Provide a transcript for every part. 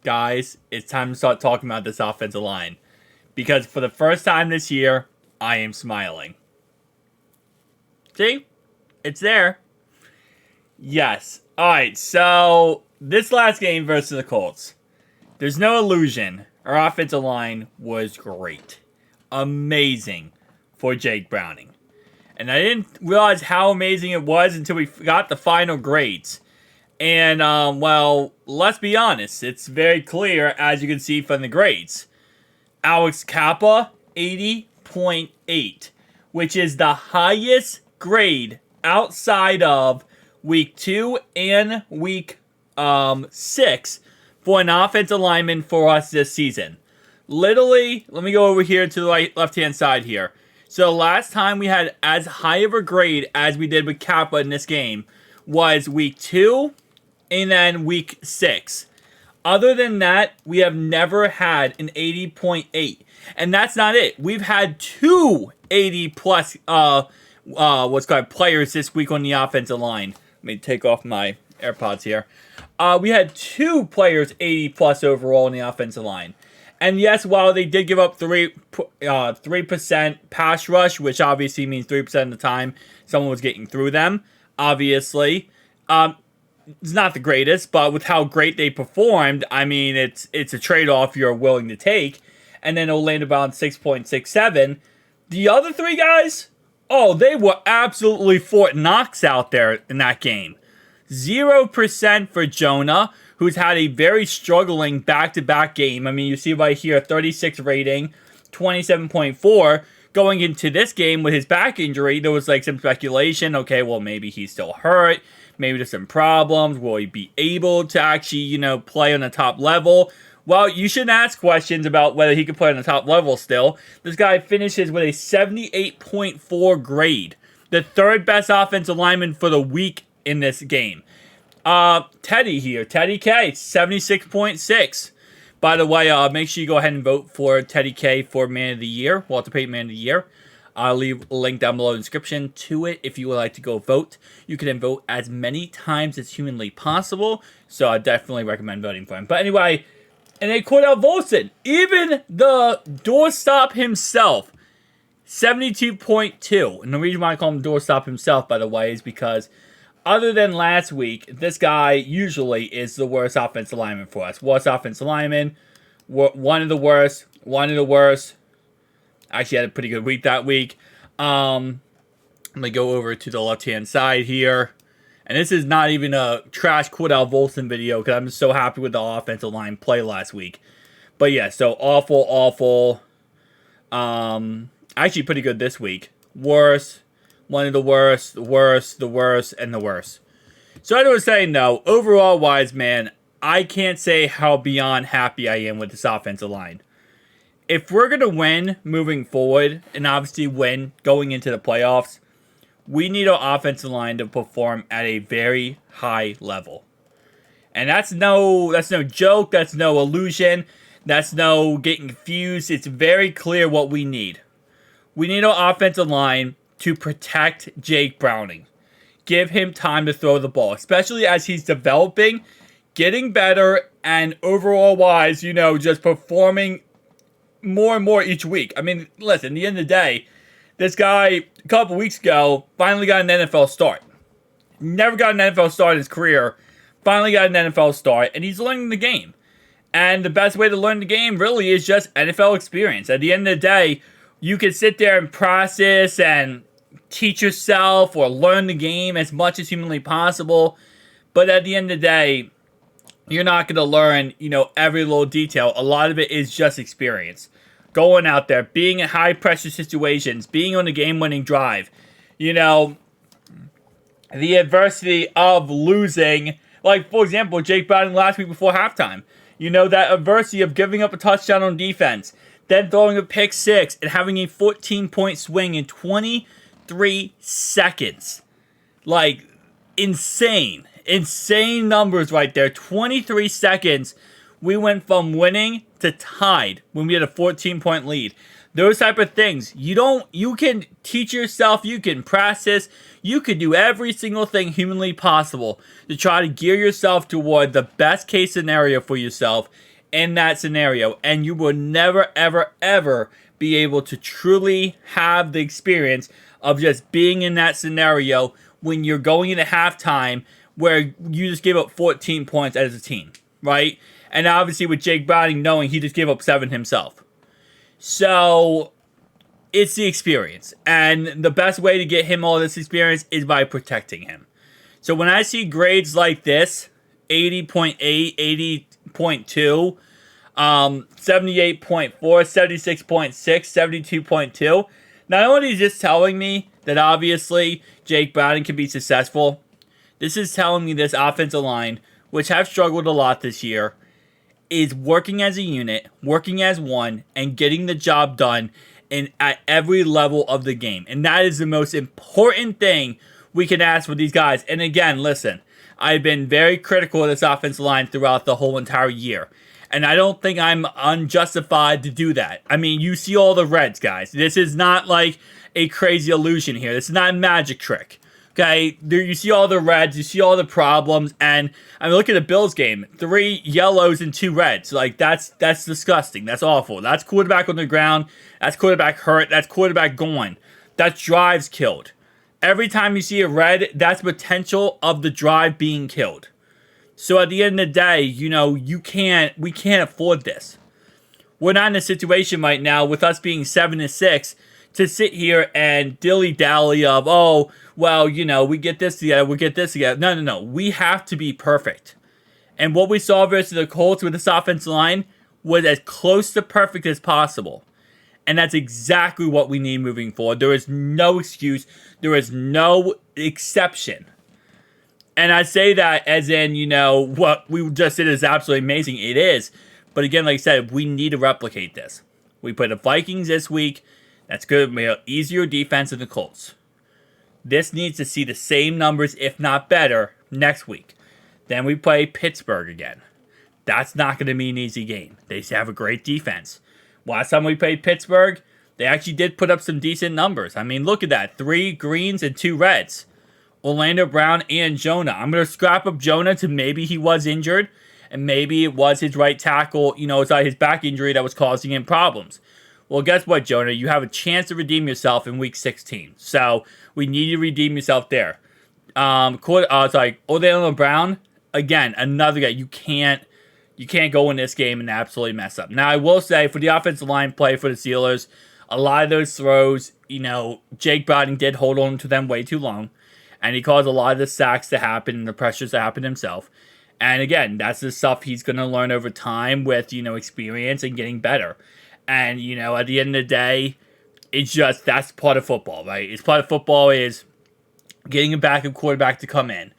guys, it's time to start talking about this offensive line. Because for the first time this year, I am smiling. See? It's there. Yes. Alright, so this last game versus the Colts. There's no illusion. Our offensive line was great. Amazing for Jake Browning. And I didn't realize how amazing it was until we got the final grades. And, well, let's be honest. It's very clear, as you can see from the grades. Alex Kappa, 80.8, which is the highest grade outside of week 2 and week 6 for an offensive lineman for us this season. Literally, let me go over here to the left-hand side here. So last time we had as high of a grade as we did with Kappa in this game was week 2 and then week 6. Other than that, we have never had an 80.8. And that's not it. We've had 2 80-plus players this week on the offensive line. Let me take off my AirPods here. We had 2 players 80-plus overall on the offensive line. And yes, while they did give up 3% pass rush, which obviously means 3% of the time someone was getting through them, obviously, it's not the greatest, but with how great they performed, I mean, it's a trade-off you're willing to take. And then it'll land about 6.67. The other 3 guys, oh, they were absolutely Fort Knox out there in that game. 0% for Jonah, who's had a very struggling back-to-back game. I mean, you see right here, 36 rating, 27.4. Going into this game with his back injury, there was like some speculation. Okay, well, maybe he's still hurt. Maybe there's some problems. Will he be able to actually, play on the top level? Well, you shouldn't ask questions about whether he could play on the top level still. This guy finishes with a 78.4 grade. The 3rd best offensive lineman for the week in this game. Teddy here. Teddy K, 76.6. By the way, make sure you go ahead and vote for Teddy K for Man of the Year. Walter Payton Man of the Year. I'll leave a link down below in the description to it if you would like to go vote. You can then vote as many times as humanly possible. So I definitely recommend voting for him. But anyway, and then Cordell Volson, even the doorstop himself, 72.2. And the reason why I call him doorstop himself, by the way, is because other than last week, this guy usually is the worst offensive lineman for us. Worst offensive lineman, one of the worst. Actually had a pretty good week that week. Let me go over to the left-hand side here. And this is not even a trash Cordell Volson video because I'm just so happy with the offensive line play last week. But yeah, so awful. Actually pretty good this week. Worst, one of the worst, the worst, and the worst. So I was saying, though, overall wise, man, I can't say how beyond happy I am with this offensive line. If we're going to win moving forward, and obviously win going into the playoffs, we need our offensive line to perform at a very high level. And that's no joke, that's no illusion, that's no getting confused. It's very clear what we need. We need our offensive line to protect Jake Browning. Give him time to throw the ball, especially as he's developing, getting better, and overall wise, just performing more and more each week. I mean, listen, at the end of the day, this guy, a couple weeks ago, finally got an NFL start. Never got an NFL start in his career. Finally got an NFL start, and he's learning the game. And the best way to learn the game, really, is just NFL experience. At the end of the day, you can sit there and process and teach yourself or learn the game as much as humanly possible. But at the end of the day, you're not going to learn, every little detail. A lot of it is just experience. Going out there, being in high-pressure situations, being on a game-winning drive. The adversity of losing. Like, for example, Jake Browning last week before halftime. That adversity of giving up a touchdown on defense, then throwing a pick 6, and having a 14-point swing in 23 seconds. Like, insane numbers right there. 23 seconds. We went from winning to tied when we had a 14-point lead. Those type of things. You can teach yourself, you can practice, you can do every single thing humanly possible to try to gear yourself toward the best case scenario for yourself in that scenario, and you will never, ever, ever be able to truly have the experience of just being in that scenario when you're going into halftime where you just gave up 14 points as a team, right? And obviously with Jake Browning knowing he just gave up 7 himself. So it's the experience. And the best way to get him all this experience is by protecting him. So when I see grades like this, 80.8, 80.2, 78.4, 76.6, 72.2, not only is this telling me that obviously Jake Browning can be successful, this is telling me this offensive line, which have struggled a lot this year, is working as a unit, working as one, and getting the job done at every level of the game. And that is the most important thing we can ask for these guys. And again, listen, I've been very critical of this offensive line throughout the whole entire year. And I don't think I'm unjustified to do that. I mean, you see all the reds, guys. This is not like a crazy illusion here. This is not a magic trick. Okay, there you see all the reds, you see all the problems, and I mean, look at the Bills game: 3 yellows and 2 reds. Like that's disgusting. That's awful. That's quarterback on the ground. That's quarterback hurt. That's quarterback gone. That's drives killed. Every time you see a red, that's potential of the drive being killed. So at the end of the day, you know, we can't afford this. We're not in a situation right now with us being 7-6 to sit here and dilly-dally of, oh, well, you know, we get this together, we get this together. No. We have to be perfect. And what we saw versus the Colts with this offensive line was as close to perfect as possible. And that's exactly what we need moving forward. There is no excuse. There is no exception. And I say that as in, you know, what we just did is absolutely amazing. It is. But again, like I said, we need to replicate this. We play the Vikings this week. That's good. We have easier defense than the Colts. This needs to see the same numbers, if not better, next week. Then we play Pittsburgh again. That's not going to be an easy game. They have a great defense. Last time we played Pittsburgh, they actually did put up some decent numbers. I mean, look at that. 3 greens and 2 reds. Orlando Brown and Jonah. I'm going to scrap up Jonah to maybe he was injured, and maybe it was his right tackle, you know, it's his back injury that was causing him problems. Well, guess what, Jonah? You have a chance to redeem yourself in Week 16. So, we need to redeem yourself there. Orlando Brown, again, another guy. You can't go in this game and absolutely mess up. Now, I will say, for the offensive line play for the Steelers, a lot of those throws, you know, Jake Browning did hold on to them way too long. And he caused a lot of the sacks to happen and the pressures to happen himself. And again, that's the stuff he's going to learn over time with, you know, experience and getting better. And, you know, at the end of the day, it's just, that's part of football, right? It's part of football is getting a backup quarterback to come in,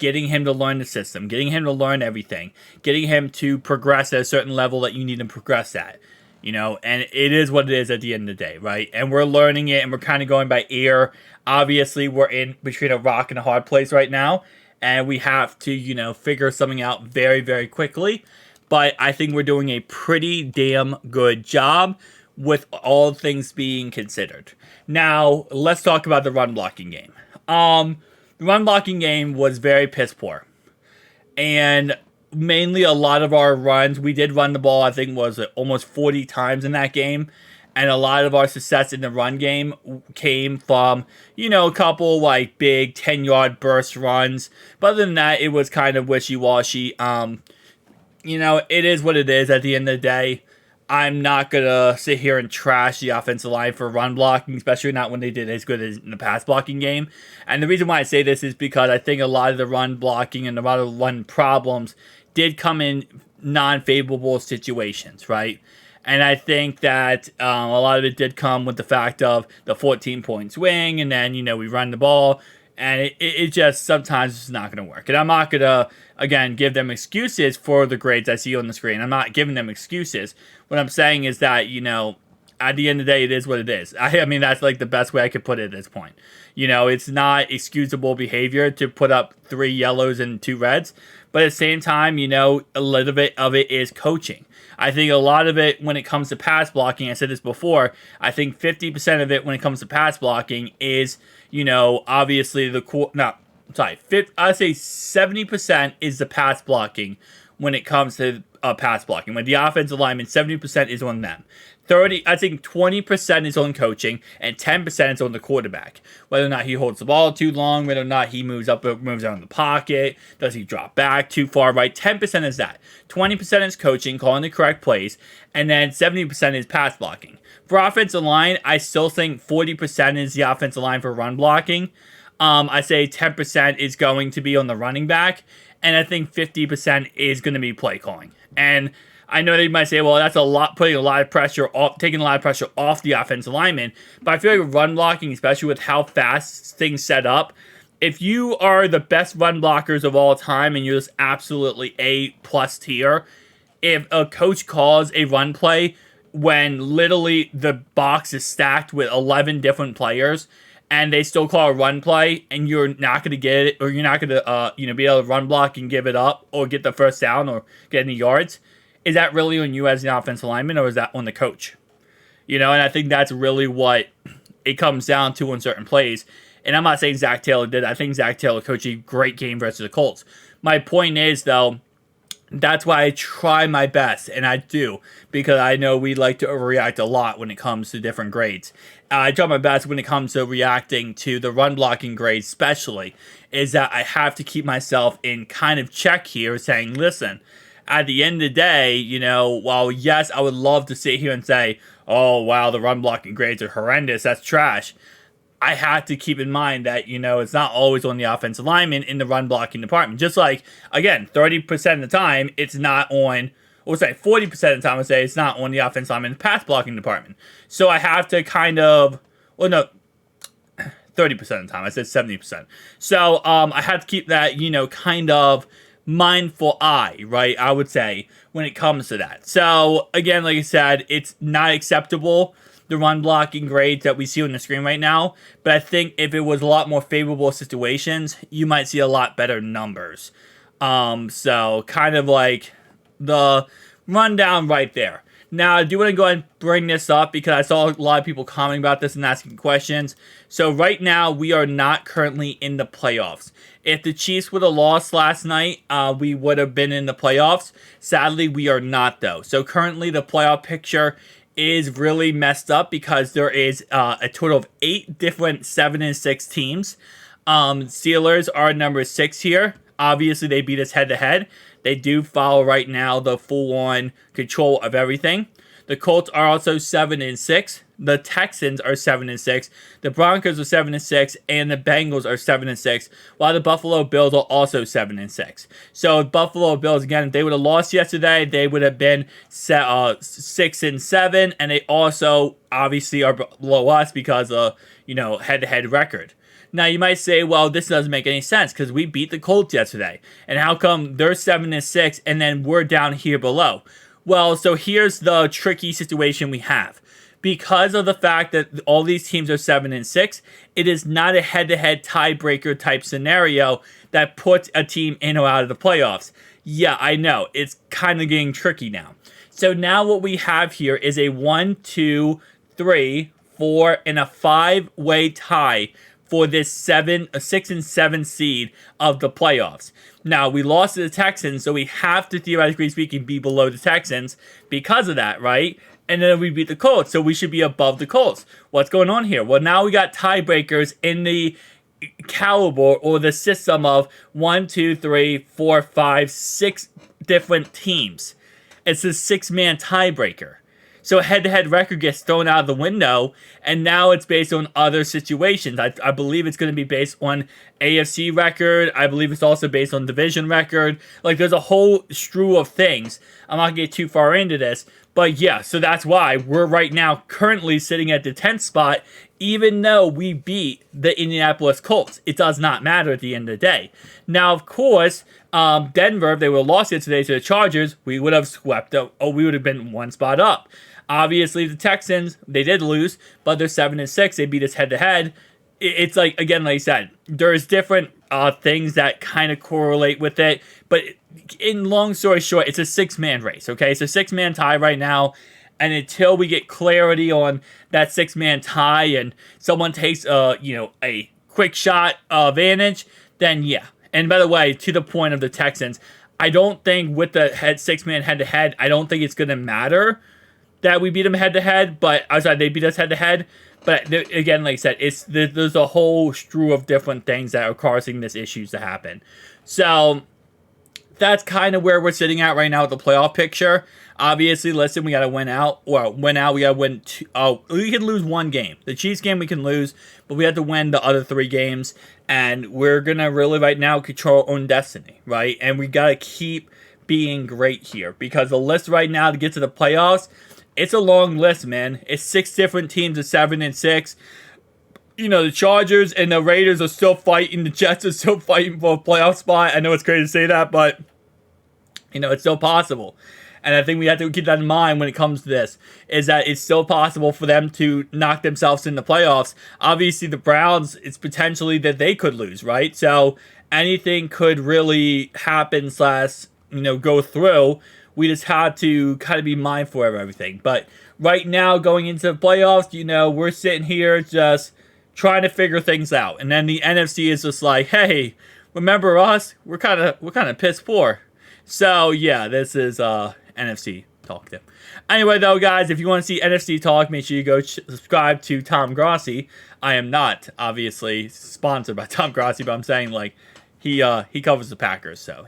getting him to learn the system, getting him to learn everything, getting him to progress at a certain level that you need to progress at, you know, and it is what it is at the end of the day, right? And we're learning it and we're kind of going by ear. Obviously, we're in between a rock and a hard place right now, and we have to, you know, figure something out very, very quickly. But I think we're doing a pretty damn good job with all things being considered. Now, let's talk about the run blocking game. The run blocking game was very piss poor. And mainly a lot of our runs, we did run the ball, I think was almost 40 times in that game. And a lot of our success in the run game came from, you know, a couple like big 10-yard burst runs. But other than that, it was kind of wishy-washy. You know, it is what it is at the end of the day. I'm not going to sit here and trash the offensive line for run blocking, especially not when they did as good as in the pass blocking game. And the reason why I say this is because I think a lot of the run blocking and a lot of the run problems did come in non-favorable situations, right? And I think that a lot of it did come with the fact of the 14-point swing, and then, you know, we run the ball. And it just sometimes it's not going to work. And I'm not going to, again, give them excuses for the grades I see on the screen. I'm not giving them excuses. What I'm saying is that, you know, at the end of the day, it is what it is. I mean, that's like the best way I could put it at this point. You know, it's not excusable behavior to put up 3 yellows and 2 reds. But at the same time, you know, a little bit of it is coaching. I think a lot of it when it comes to pass blocking, I said this before, I think 50% of it when it comes to pass blocking is, you know, obviously I'd say 70% is the pass blocking when it comes to pass blocking. When the offensive lineman, 70% is on them. 20% is on coaching, and 10% is on the quarterback. Whether or not he holds the ball too long, whether or not he moves up or moves out of the pocket, does he drop back too far right? 10% is that. 20% is coaching, calling the correct plays, and then 70% is pass blocking. For offensive line, I still think 40% is the offensive line for run blocking. I say 10% is going to be on the running back, and I think 50% is going to be play calling. And I know they might say, well, that's a lot, taking a lot of pressure off the offensive lineman. But I feel like run blocking, especially with how fast things set up, if you are the best run blockers of all time and you're just absolutely A+ tier, if a coach calls a run play when literally the box is stacked with 11 different players, and they still call a run play, and you're not going to get it, or you're not going to, be able to run block and give it up, or get the first down, or get any yards, is that really on you as an offensive lineman, or is that on the coach? And I think that's really what it comes down to in certain plays. And I'm not saying Zach Taylor did. I think Zach Taylor coached a great game versus the Colts. My point is, though, that's why I try my best, and I do, because I know we like to overreact a lot when it comes to different grades. I try my best when it comes to reacting to the run blocking grade, especially, is that I have to keep myself in kind of check here, saying, listen, at the end of the day, while yes, I would love to sit here and say, oh, wow, the run blocking grades are horrendous, that's trash. I have to keep in mind that, it's not always on the offensive lineman in the run blocking department. Just like, again, 30% of the time, it's not on, 40% of the time, it's not on the offensive lineman in the pass blocking department. So I have to 30% of the time, I said 70%. So I have to keep that, kind of mindful eye, right? I would say when it comes to that. So again, like I said, it's not acceptable, the run blocking grades that we see on the screen right now. But I think if it was a lot more favorable situations, you might see a lot better numbers. So kind of like the rundown right there. Now, I do want to go ahead and bring this up because I saw a lot of people commenting about this and asking questions. So right now, we are not currently in the playoffs. If the Chiefs would have lost last night, we would have been in the playoffs. Sadly, we are not, though. So currently, the playoff picture is really messed up because there is a total of 8 different 7-6 teams. Steelers are number 6 here. Obviously, they beat us head-to-head. They do follow right now the full-on control of everything. The Colts are also 7-6. The Texans are 7-6. The Broncos are 7-6, and the Bengals are 7-6. While the Buffalo Bills are also 7-6. So Buffalo Bills, again, if they would have lost yesterday, they would have been 6-7, and they also obviously are below us because of head-to-head record. Now, you might say, well, this doesn't make any sense because we beat the Colts yesterday. And how come they're 7-6 and then we're down here below? Well, so here's the tricky situation we have. Because of the fact that all these teams are 7-6, it is not a head-to-head tiebreaker type scenario that puts a team in or out of the playoffs. Yeah, I know. It's kind of getting tricky now. So now what we have here is a 1, 2, 3, 4, and a 5-way tie for this 6 and 7 seed of the playoffs. Now, we lost to the Texans, so we have to, theoretically speaking, be below the Texans because of that, right? And then we beat the Colts, so we should be above the Colts. What's going on here? Well, now we got tiebreakers in the caliber or the system of 1, 2, 3, 4, 5, 6 different teams. It's a 6-man tiebreaker. So head-to-head record gets thrown out of the window, and now it's based on other situations. I believe it's going to be based on AFC record. I believe it's also based on division record. Like, there's a whole strew of things. I'm not going to get too far into this. But yeah, so that's why we're right now currently sitting at the 10th spot, even though we beat the Indianapolis Colts. It does not matter at the end of the day. Now, of course, Denver, if they would have lost yesterday to the Chargers, we would have swept up, or we would have been one spot up. Obviously, the Texans, they did lose, but they're 7-6. They beat us head-to-head. It's like, again, like I said, there's different things that kind of correlate with it. But in long story short, it's a 6-man race, okay? It's a 6-man tie right now. And until we get clarity on that 6-man tie and someone takes, a quick shot advantage, then yeah. And by the way, to the point of the Texans, I don't think with the six-man head-to-head, I don't think it's going to matter that we beat them head-to-head, but outside they beat us head-to-head. But again, like I said, there's a whole slew of different things that are causing this issues to happen. So that's kind of where we're sitting at right now with the playoff picture. Obviously, listen, we got to win out. Well, win out, we got to win two. We can lose one game. The Chiefs game we can lose, but we have to win the other 3 games. And we're going to really right now control our own destiny, right? And we got to keep being great here. Because the list right now to get to the playoffs, it's a long list, man. It's 6 different teams at 7-6. You know, the Chargers and the Raiders are still fighting. The Jets are still fighting for a playoff spot. I know it's crazy to say that, but, you know, it's still possible. And I think we have to keep that in mind when it comes to this, is that it's still possible for them to knock themselves in the playoffs. Obviously, the Browns, it's potentially that they could lose, right? So anything could really happen / go through. We just have to kind of be mindful of everything. But right now, going into the playoffs, we're sitting here just trying to figure things out. And then the NFC is just like, hey, remember us? We're kind of piss poor. So yeah, this is NFC talk there. Anyway, though, guys, if you want to see NFC talk, make sure you go subscribe to Tom Grossi. I am not obviously sponsored by Tom Grossi, but I'm saying like he covers the Packers, so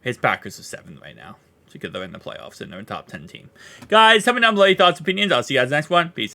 his Packers are 7th right now because they're in the playoffs and they're a top 10 team. Guys, tell me down below your thoughts, opinions. I'll see you guys next one. Peace.